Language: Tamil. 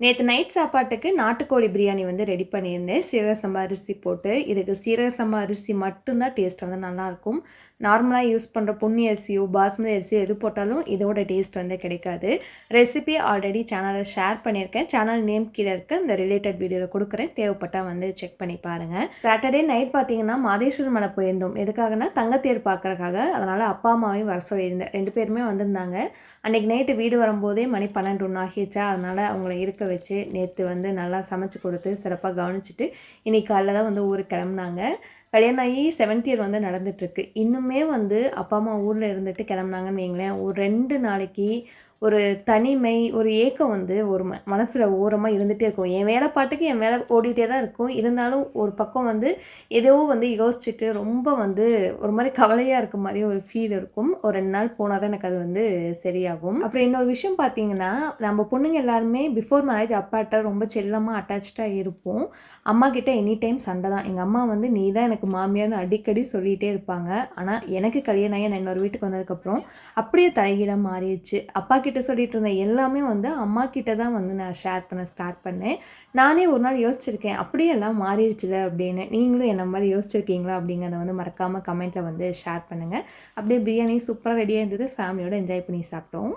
நேத்து நைட் சாப்பாட்டுக்கு நாட்டுக்கோழி பிரியாணி வந்து ரெடி பண்ணியிருந்தேன். சீரக சம்பா அரிசி போட்டு. இதுக்கு சீரக சம்பா அரிசி மட்டும் தான் டேஸ்ட் வந்து நல்லாயிருக்கும். நார்மலா யூஸ் பண்ற பொன்னி அரிசியோ, பாஸ்மதி அரிசியோ எது போட்டாலும் இதோட டேஸ்ட் வந்து கிடைக்காது. ரெசிபி ஆல்ரெடி சேனல்ல ஷேர் பண்ணியிருக்கேன். சேனல் நேம் கீழ இருக்க இந்த ரிலேட்டட் வீடியோல குடுக்குறேன். தேவைப்பட்டா வந்து செக் பண்ணி பாருங்க. சாட்டர்டே நைட் பார்த்தீங்கன்னா, மாதேஸ்வரம் மலை போயிருந்தோம். எதுக்காகன்னா, தங்கத்தேர் பார்க்கறக்காக. அதனால அப்பா, அம்மாவையும் வர சொல்லியிருந்தேன். 2 பேருமே வந்திருந்தாங்க. அன்னைக்கு நைட்டு வீடு வரும்போதே மணி 12, 1 ஆகிருச்சா, அதனால அவங்கள இருக்க வச்சு நேற்று வந்து நல்லா சமைச்சு கொடுத்து சிறப்பாக கவனிச்சுட்டு இன்னைக்கு காலைல தான் வந்து ஊருக்கு கிளம்புனாங்க. கல்யாணம் ஆகி 7th இயர் வந்து நடந்துட்டுருக்கு. இன்னுமே வந்து அப்பா அம்மா ஊரில் இருந்துட்டு கிளம்புனாங்கன்னு வைங்களேன், ஒரு 2 நாளைக்கு ஒரு தனிமை, ஒரு ஏக்கம் வந்து ஒரு மனசில் ஓரமாக இருந்துகிட்டே இருக்கும். என் வேலை பாட்டுக்கு என் வேலை ஓடிட்டே தான் இருக்கும். இருந்தாலும் ஒரு பக்கம் வந்து ஏதோ வந்து யோசிச்சுட்டு ரொம்ப வந்து ஒரு மாதிரி கவலையாக இருக்க மாதிரி ஒரு ஃபீல் இருக்கும். ஒரு 2 நாள் போனால் தான் எனக்கு அது வந்து சரியாகும். அப்புறம் இன்னொரு விஷயம் பார்த்தீங்கன்னா, நம்ம பொண்ணுங்க எல்லாருமே பிஃபோர் மேரேஜ் அப்பாட்ட ரொம்ப செல்லமாக அட்டாச்சாக இருப்போம். அம்மா கிட்ட எனி டைம் சண்டை தான். எங்கள் அம்மா வந்து நீ தான் எனக்கு மாமியார்னு அடிக்கடி சொல்லிகிட்டே இருப்பாங்க. ஆனால் எனக்கு கல்யாணம் ஆகி நான் இன்னொரு வீட்டுக்கு வந்ததுக்கப்புறம் அப்படியே தலைகீழாக மாறிடுச்சு. அப்பா கிட்ட சொல்லிட்டு இருந்த எல்லாமே வந்து அம்மா கிட்ட தான் வந்து நான் ஷேர் பண்ண ஸ்டார்ட் பண்ணேன். நானே ஒரு நாள் யோசிச்சிருக்கேன், அப்படியே எல்லாம் மாறிடுச்சுல அப்படின்னு. நீங்களும் என்ன மாதிரி யோசிச்சிருக்கீங்களா அப்படிங்கிறத வந்து மறக்காமல் கமெண்ட்டில் வந்து ஷேர் பண்ணுங்கள். அப்படியே பிரியாணி சூப்பராக ரெடியாக இருந்தது. ஃபேமிலியோடு என்ஜாய் பண்ணி சாப்பிட்டோம்.